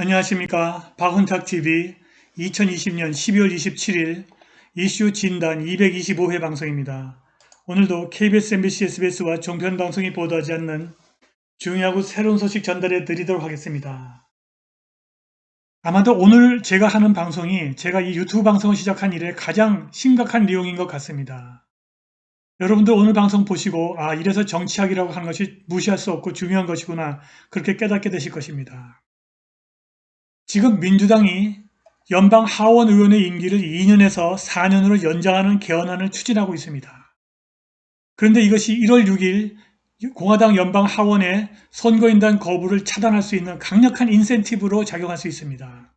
안녕하십니까. 박훈탁TV 2020년 12월 27일 이슈 진단 225회 방송입니다. 오늘도 KBS, MBC, SBS와 종편 방송이 보도하지 않는 중요하고 새로운 소식 전달해 드리도록 하겠습니다. 아마도 오늘 제가 하는 방송이 제가 이 유튜브 방송을 시작한 이래 가장 심각한 내용인 것 같습니다. 여러분들 오늘 방송 보시고 이래서 정치학이라고 하는 것이 무시할 수 없고 중요한 것이구나 그렇게 깨닫게 되실 것입니다. 지금 민주당이 연방 하원 의원의 임기를 2년에서 4년으로 연장하는 개헌안을 추진하고 있습니다. 그런데 이것이 1월 6일 공화당 연방 하원의 선거인단 거부를 차단할 수 있는 강력한 인센티브로 작용할 수 있습니다.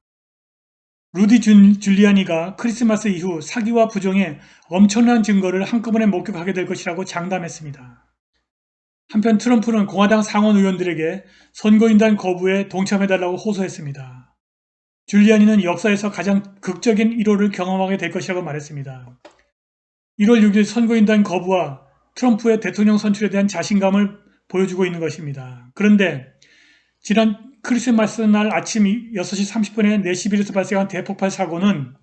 루디 줄리아니가 크리스마스 이후 사기와 부정의 엄청난 증거를 한꺼번에 목격하게 될 것이라고 장담했습니다. 한편 트럼프는 공화당 상원 의원들에게 선거인단 거부에 동참해달라고 호소했습니다. 줄리아니는 역사에서 가장 극적인 1호를 경험하게 될 것이라고 말했습니다. 1월 6일 선거인단 거부와 트럼프의 대통령 선출에 대한 자신감을 보여주고 있는 것입니다. 그런데 지난 크리스마스 날 아침 6시 30분에 내시빌에서 발생한 대폭발 사고는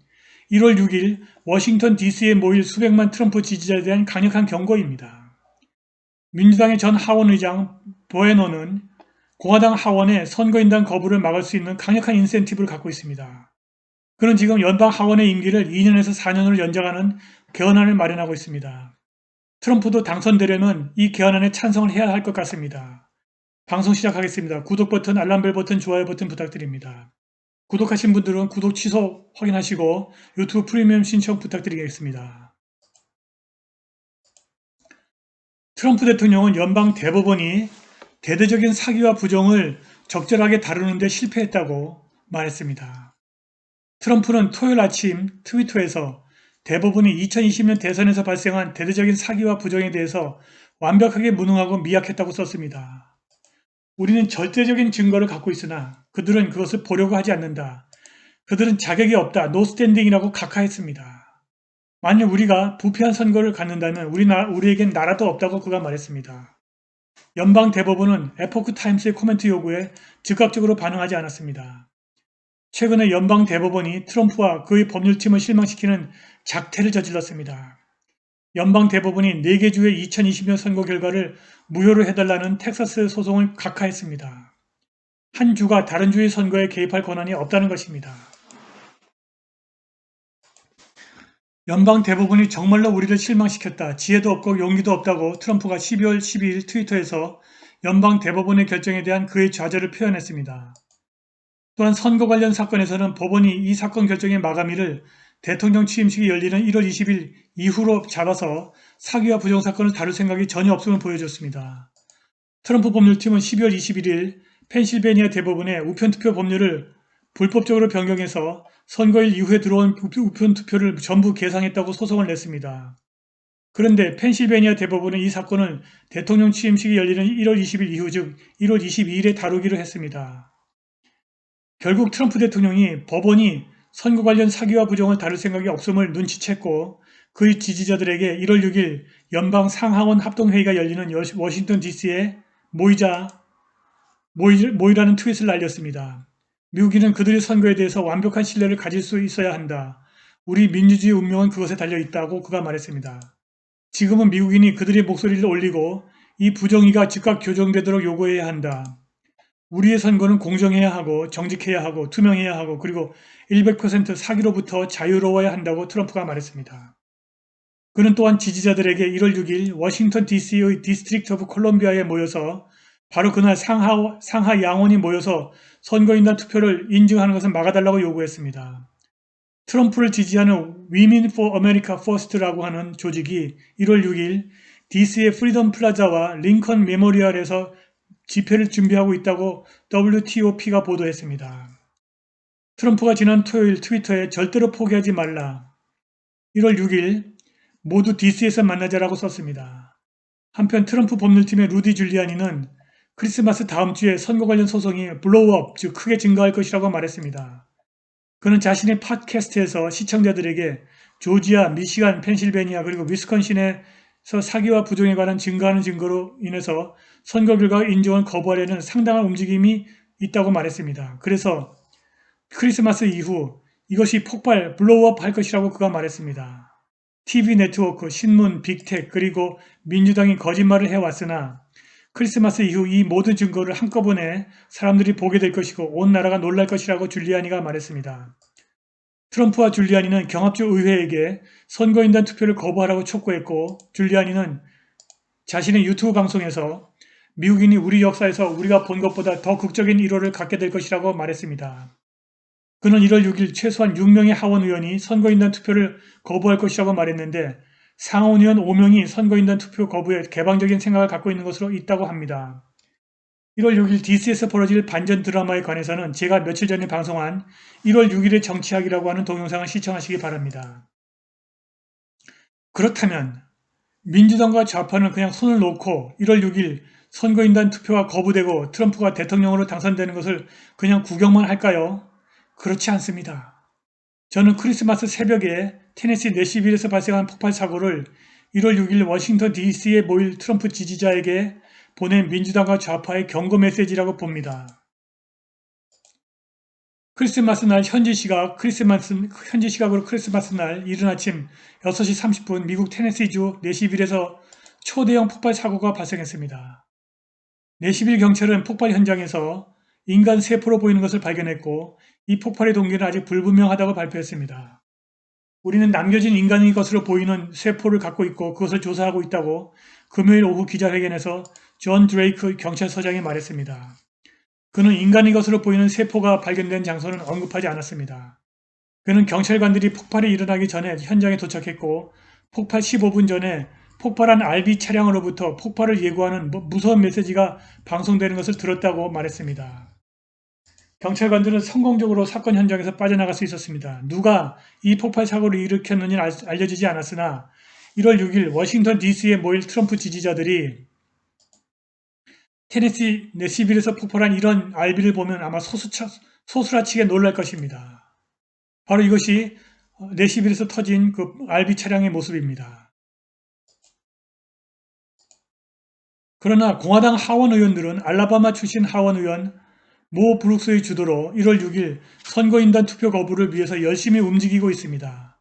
1월 6일 워싱턴 DC에 모일 수백만 트럼프 지지자에 대한 강력한 경고입니다. 민주당의 전 하원 의장 보헤너는 공화당 하원의 선거인단 거부를 막을 수 있는 강력한 인센티브를 갖고 있습니다. 그는 지금 연방 하원의 임기를 2년에서 4년으로 연장하는 개헌안을 마련하고 있습니다. 트럼프도 당선되려면 이 개헌안에 찬성을 해야 할 것 같습니다. 방송 시작하겠습니다. 구독 버튼, 알람벨 버튼, 좋아요 버튼 부탁드립니다. 구독하신 분들은 구독 취소 확인하시고 유튜브 프리미엄 신청 부탁드리겠습니다. 트럼프 대통령은 연방 대법원이 대대적인 사기와 부정을 적절하게 다루는 데 실패했다고 말했습니다. 트럼프는 토요일 아침 트위터에서 대법원이 2020년 대선에서 발생한 대대적인 사기와 부정에 대해서 완벽하게 무능하고 미약했다고 썼습니다. 우리는 절대적인 증거를 갖고 있으나 그들은 그것을 보려고 하지 않는다. 그들은 자격이 없다. 노스탠딩이라고 각하했습니다. 만약 우리가 부패한 선거를 갖는다면 우리에겐 나라도 없다고 그가 말했습니다. 연방 대법원은 에포크 타임스의 코멘트 요구에 즉각적으로 반응하지 않았습니다. 최근에 연방 대법원이 트럼프와 그의 법률팀을 실망시키는 작태를 저질렀습니다. 연방 대법원이 4개 주의 2020년 선거 결과를 무효로 해달라는 텍사스 소송을 각하했습니다. 한 주가 다른 주의 선거에 개입할 권한이 없다는 것입니다. 연방 대법원이 정말로 우리를 실망시켰다. 지혜도 없고 용기도 없다고 트럼프가 12월 12일 트위터에서 연방 대법원의 결정에 대한 그의 좌절을 표현했습니다. 또한 선거 관련 사건에서는 법원이 이 사건 결정의 마감일을 대통령 취임식이 열리는 1월 20일 이후로 잡아서 사기와 부정 사건을 다룰 생각이 전혀 없음을 보여줬습니다. 트럼프 법률팀은 12월 21일 펜실베니아 대법원의 우편투표 법률을 불법적으로 변경해서 선거일 이후에 들어온 우편투표를 전부 계상했다고 소송을 냈습니다. 그런데 펜실베니아 대법원은 이 사건을 대통령 취임식이 열리는 1월 20일 이후 즉 1월 22일에 다루기로 했습니다. 결국 트럼프 대통령이 법원이 선거 관련 사기와 부정을 다룰 생각이 없음을 눈치챘고 그의 지지자들에게 1월 6일 연방 상하원 합동회의가 열리는 워싱턴 DC에 모이라는 트윗을 날렸습니다. 미국인은 그들의 선거에 대해서 완벽한 신뢰를 가질 수 있어야 한다. 우리 민주주의 운명은 그것에 달려있다고 그가 말했습니다. 지금은 미국인이 그들의 목소리를 올리고 이 부정의가 즉각 교정되도록 요구해야 한다. 우리의 선거는 공정해야 하고 정직해야 하고 투명해야 하고 그리고 100% 사기로부터 자유로워야 한다고 트럼프가 말했습니다. 그는 또한 지지자들에게 1월 6일 워싱턴 DC의 디스트릭트 오브 콜롬비아에 모여서 바로 그날 상하 양원이 모여서 선거인단 투표를 인증하는 것을 막아달라고 요구했습니다. 트럼프를 지지하는 Women for America First라고 하는 조직이 1월 6일 DC의 프리덤 플라자와 링컨 메모리얼에서 집회를 준비하고 있다고 WTOP가 보도했습니다. 트럼프가 지난 토요일 트위터에 절대로 포기하지 말라. 1월 6일 모두 DC에서 만나자라고 썼습니다. 한편 트럼프 법률팀의 루디 줄리아니는 크리스마스 다음 주에 선거 관련 소송이 블로우업, 즉 크게 증가할 것이라고 말했습니다. 그는 자신의 팟캐스트에서 시청자들에게 조지아, 미시간, 펜실베니아 그리고 위스콘신에서 사기와 부정에 관한 증가하는 증거로 인해서 선거 결과 인정을 거부하려는 상당한 움직임이 있다고 말했습니다. 그래서 크리스마스 이후 이것이 폭발, 블로우업 할 것이라고 그가 말했습니다. TV 네트워크, 신문, 빅텍, 그리고 민주당이 거짓말을 해왔으나 크리스마스 이후 이 모든 증거를 한꺼번에 사람들이 보게 될 것이고 온 나라가 놀랄 것이라고 줄리아니가 말했습니다. 트럼프와 줄리아니는 경합주 의회에게 선거인단 투표를 거부하라고 촉구했고, 줄리아니는 자신의 유튜브 방송에서 미국인이 우리 역사에서 우리가 본 것보다 더 극적인 일호를 갖게 될 것이라고 말했습니다. 그는 1월 6일 최소한 6명의 하원 의원이 선거인단 투표를 거부할 것이라고 말했는데 상원 의원 5명이 선거인단 투표 거부에 개방적인 생각을 갖고 있는 것으로 있다고 합니다. 1월 6일 DC에서 벌어질 반전 드라마에 관해서는 제가 며칠 전에 방송한 1월 6일의 정치학이라고 하는 동영상을 시청하시기 바랍니다. 그렇다면 민주당과 좌파는 그냥 손을 놓고 1월 6일 선거인단 투표가 거부되고 트럼프가 대통령으로 당선되는 것을 그냥 구경만 할까요? 그렇지 않습니다. 저는 크리스마스 새벽에 테네시 내시빌에서 발생한 폭발 사고를 1월 6일 워싱턴 DC에 모일 트럼프 지지자에게 보낸 민주당과 좌파의 경고 메시지라고 봅니다. 크리스마스 날 현지 시각으로 크리스마스 날 이른 아침 6시 30분 미국 테네시주 내시빌에서 초대형 폭발 사고가 발생했습니다. 내시빌 경찰은 폭발 현장에서 인간 세포로 보이는 것을 발견했고 이 폭발의 동기는 아직 불분명하다고 발표했습니다. 우리는 남겨진 인간의 것으로 보이는 세포를 갖고 있고 그것을 조사하고 있다고 금요일 오후 기자회견에서 존 드레이크 경찰서장이 말했습니다. 그는 인간의 것으로 보이는 세포가 발견된 장소는 언급하지 않았습니다. 그는 경찰관들이 폭발이 일어나기 전에 현장에 도착했고 폭발 15분 전에 폭발한 RB 차량으로부터 폭발을 예고하는 무서운 메시지가 방송되는 것을 들었다고 말했습니다. 경찰관들은 성공적으로 사건 현장에서 빠져나갈 수 있었습니다. 누가 이 폭발 사고를 일으켰는지는 알려지지 않았으나 1월 6일 워싱턴 DC에 모일 트럼프 지지자들이 테네시 내시빌에서 폭발한 이런 RB를 보면 아마 소스라치게 놀랄 것입니다. 바로 이것이 내시빌에서 터진 그 RB 차량의 모습입니다. 그러나 공화당 하원 의원들은 알라바마 출신 하원 의원 모 브룩스의 주도로 1월 6일 선거인단 투표 거부를 위해서 열심히 움직이고 있습니다.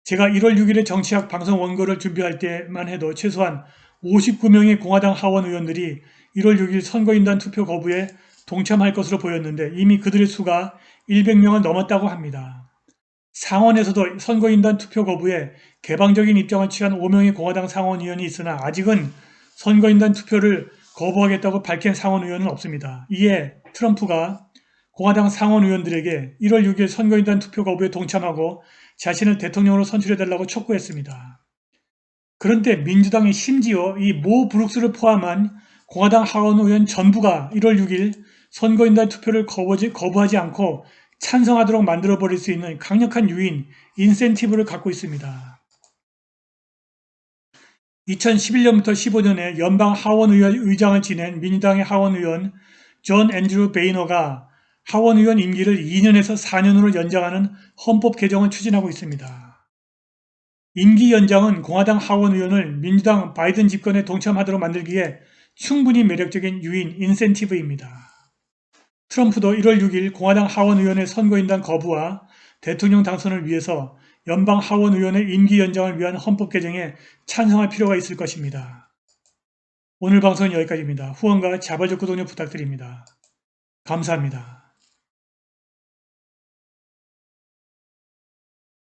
제가 1월 6일에 정치학 방송 원고를 준비할 때만 해도 최소한 59명의 공화당 하원 의원들이 1월 6일 선거인단 투표 거부에 동참할 것으로 보였는데 이미 그들의 수가 100명을 넘었다고 합니다. 상원에서도 선거인단 투표 거부에 개방적인 입장을 취한 5명의 공화당 상원 의원이 있으나 아직은 선거인단 투표를 거부하겠다고 밝힌 상원 의원은 없습니다. 이에 트럼프가 공화당 상원 의원들에게 1월 6일 선거인단 투표 거부에 동참하고 자신을 대통령으로 선출해달라고 촉구했습니다. 그런데 민주당이 심지어 이 모 브룩스를 포함한 공화당 하원 의원 전부가 1월 6일 선거인단 투표를 거부하지 않고 찬성하도록 만들어버릴 수 있는 강력한 유인, 인센티브를 갖고 있습니다. 2011년부터 15년에 연방 하원의장을 지낸 민주당의 하원의원 존 앤드류 베이너가 하원의원 임기를 2년에서 4년으로 연장하는 헌법 개정을 추진하고 있습니다. 임기 연장은 공화당 하원의원을 민주당 바이든 집권에 동참하도록 만들기에 충분히 매력적인 유인, 인센티브입니다. 트럼프도 1월 6일 공화당 하원의원의 선거인단 거부와 대통령 당선을 위해서 연방 하원의원의 임기 연장을 위한 헌법 개정에 찬성할 필요가 있을 것입니다. 오늘 방송은 여기까지입니다. 후원과 자발적 구독 부탁드립니다. 감사합니다.